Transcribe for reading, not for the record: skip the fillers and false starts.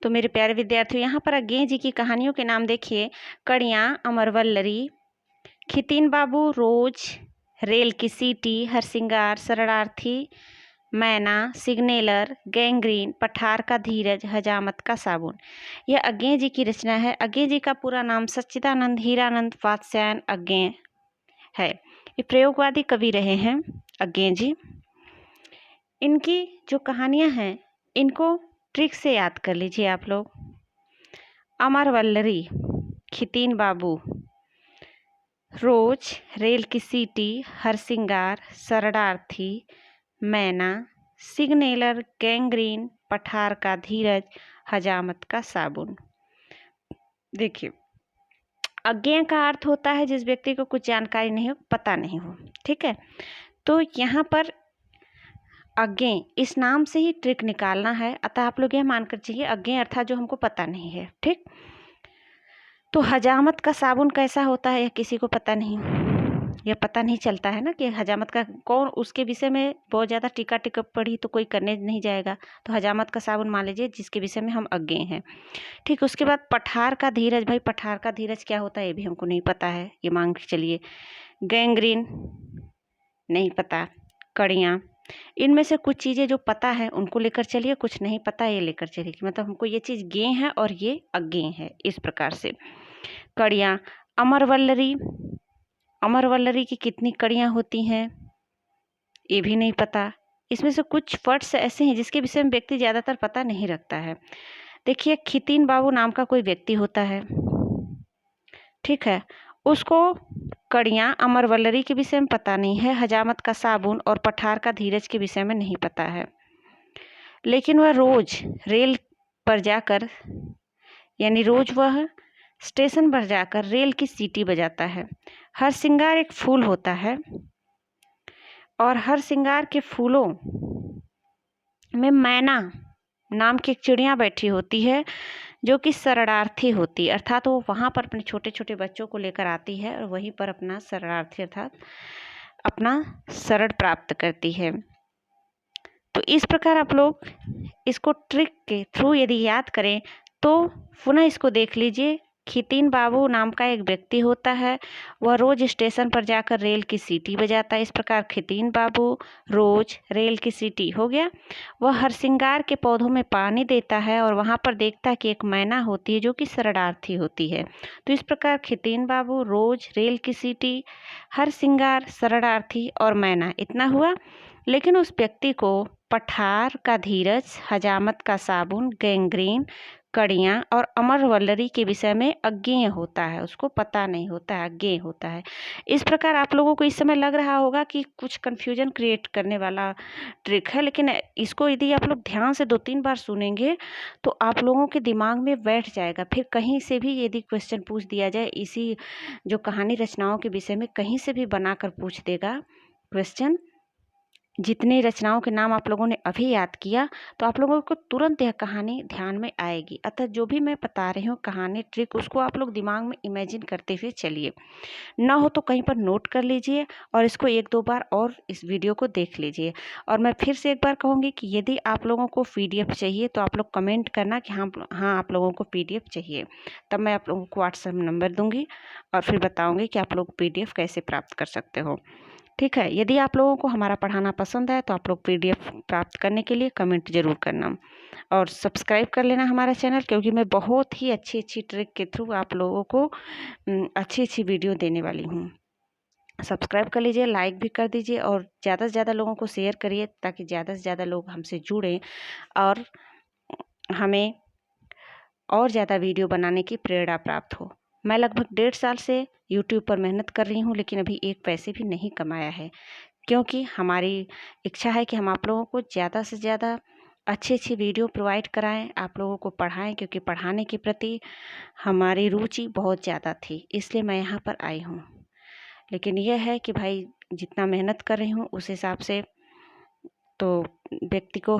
तो मेरे प्यारे विद्यार्थियों, यहाँ पर अज्ञे जी की कहानियों के नाम देखिए। कड़ियाँ, अमरवल्लरी, खितिन बाबू, रोज, रेल की सीटी, हरसिंगार, शरणार्थी, मैना, सिग्नेलर, गैंग्रीन, पठार का धीरज, हजामत का साबुन। यह अज्ञे जी की रचना है। अज्ञे जी का पूरा नाम सच्चिदानंद हीरानंद वात्स्यायन अज्ञे है। ये प्रयोगवादी कवि रहे हैं अज्ञे जी। इनकी जो कहानियां हैं इनको ट्रिक से याद कर लीजिए आप लोग। अमरवल्लरी, खितिन बाबू, रोज, रेल की सीटी, हरसिंगार, शरणार्थी, मैना, सिग्नेलर, गैंग्रीन, पठार का धीरज, हजामत का साबुन। देखिए, अज्ञेय का अर्थ होता है जिस व्यक्ति को कुछ जानकारी नहीं हो, पता नहीं हो। ठीक है, तो यहाँ पर अज्ञेय इस नाम से ही ट्रिक निकालना है। अतः आप लोग यह मानकर चलिए अज्ञेय अर्थात जो हमको पता नहीं है। ठीक, तो हजामत का साबुन कैसा होता है यह किसी को पता नहीं, यह पता नहीं चलता है ना कि हजामत का कौन, उसके विषय में बहुत ज़्यादा टीका पढ़ी तो कोई करने नहीं जाएगा। तो हजामत का साबुन मान लीजिए जिसके विषय में हम अज्ञेय हैं। ठीक, उसके बाद पठार का धीरज। भाई पठार का धीरज क्या होता है ये भी हमको नहीं पता है, ये मान के चलिए। गैंग्रीन नहीं पता। कड़ियाँ, इनमें से कुछ चीज़ें जो पता है उनको लेकर चलिए, कुछ नहीं पता ये लेकर चलिए। मतलब हमको ये चीज़ ज्ञेय है और ये अज्ञेय है, इस प्रकार से। कड़ियाँ, अमरवल्लरी, अमरवल्लरी की कितनी कड़ियाँ होती हैं ये भी नहीं पता। इसमें से कुछ वर्ड्स ऐसे हैं जिसके विषय में व्यक्ति ज़्यादातर पता नहीं रखता है। देखिए, खितिन बाबू नाम का कोई व्यक्ति होता है, ठीक है, उसको कड़ियाँ, अमरवल्लरी के विषय में पता नहीं है, हजामत का साबुन और पठार का धीरज के विषय में नहीं पता है। लेकिन वह रोज रेल पर जाकर, यानी रोज वह स्टेशन पर जाकर रेल की सीटी बजाता है। हरसिंगार एक फूल होता है और हरसिंगार के फूलों में मैना नाम की एक चिड़िया बैठी होती है जो कि शरणार्थी होती है, अर्थात वो वहाँ पर अपने छोटे छोटे बच्चों को लेकर आती है और वहीं पर अपना शरणार्थी अर्थात अपना शरण प्राप्त करती है। तो इस प्रकार आप लोग इसको ट्रिक के थ्रू यदि याद करें तो पुनः इसको देख लीजिए। खितिन बाबू नाम का एक व्यक्ति होता है, वह रोज स्टेशन पर जाकर रेल की सीटी बजाता है। इस प्रकार खितिन बाबू, रोज, रेल की सीटी हो गया। वह हरसिंगार के पौधों में पानी देता है और वहाँ पर देखता है कि एक मैना होती है जो कि शरणार्थी होती है। तो इस प्रकार खितिन बाबू, रोज, रेल की सीटी, हरसिंगार, शरणार्थी और मैना, इतना हुआ। लेकिन उस व्यक्ति को पठार का धीरज, हजामत का साबुन, गैंग्रीन, कड़ियाँ और अमरवल्लरी के विषय में अज्ञेय होता है, उसको पता नहीं होता है, अज्ञेय होता है। इस प्रकार आप लोगों को इस समय लग रहा होगा कि कुछ कन्फ्यूजन क्रिएट करने वाला ट्रिक है, लेकिन इसको यदि आप लोग ध्यान से 2-3 बार सुनेंगे तो आप लोगों के दिमाग में बैठ जाएगा। फिर कहीं से भी यदि क्वेश्चन पूछ दिया जाए इसी जो कहानी रचनाओं के विषय में, कहीं से भी बनाकर पूछ देगा क्वेश्चन, जितनी रचनाओं के नाम आप लोगों ने अभी याद किया तो आप लोगों को तुरंत यह कहानी ध्यान में आएगी। अतः जो भी मैं बता रही हूँ कहानी ट्रिक, उसको आप लोग दिमाग में इमेजिन करते हुए चलिए। ना हो तो कहीं पर नोट कर लीजिए और इसको 1-2 बार और इस वीडियो को देख लीजिए। और मैं फिर से एक बार कहूँगी कि यदि आप लोगों को PDF चाहिए तो आप लोग कमेंट करना कि हाँ आप लोगों को PDF चाहिए, तब मैं आप लोगों को व्हाट्सएप नंबर दूँगी और फिर बताऊँगी कि आप लोग PDF कैसे प्राप्त कर सकते हो। ठीक है, यदि आप लोगों को हमारा पढ़ाना पसंद है तो आप लोग PDF प्राप्त करने के लिए कमेंट ज़रूर करना और सब्सक्राइब कर लेना हमारा चैनल, क्योंकि मैं बहुत ही अच्छी अच्छी ट्रिक के थ्रू आप लोगों को अच्छी अच्छी वीडियो देने वाली हूँ। सब्सक्राइब कर लीजिए, लाइक भी कर दीजिए और ज़्यादा से ज़्यादा लोगों को शेयर करिए ताकि ज़्यादा से ज़्यादा लोग हमसे जुड़ें और हमें और ज़्यादा वीडियो बनाने की प्रेरणा प्राप्त हो। मैं लगभग 1.5 साल से YouTube पर मेहनत कर रही हूँ, लेकिन अभी एक पैसे भी नहीं कमाया है, क्योंकि हमारी इच्छा है कि हम आप लोगों को ज़्यादा से ज़्यादा अच्छी अच्छी वीडियो प्रोवाइड कराएं, आप लोगों को पढ़ाएं, क्योंकि पढ़ाने के प्रति हमारी रुचि बहुत ज़्यादा थी, इसलिए मैं यहाँ पर आई हूँ। लेकिन यह है कि भाई जितना मेहनत कर रही हूँ उस हिसाब से तो व्यक्ति को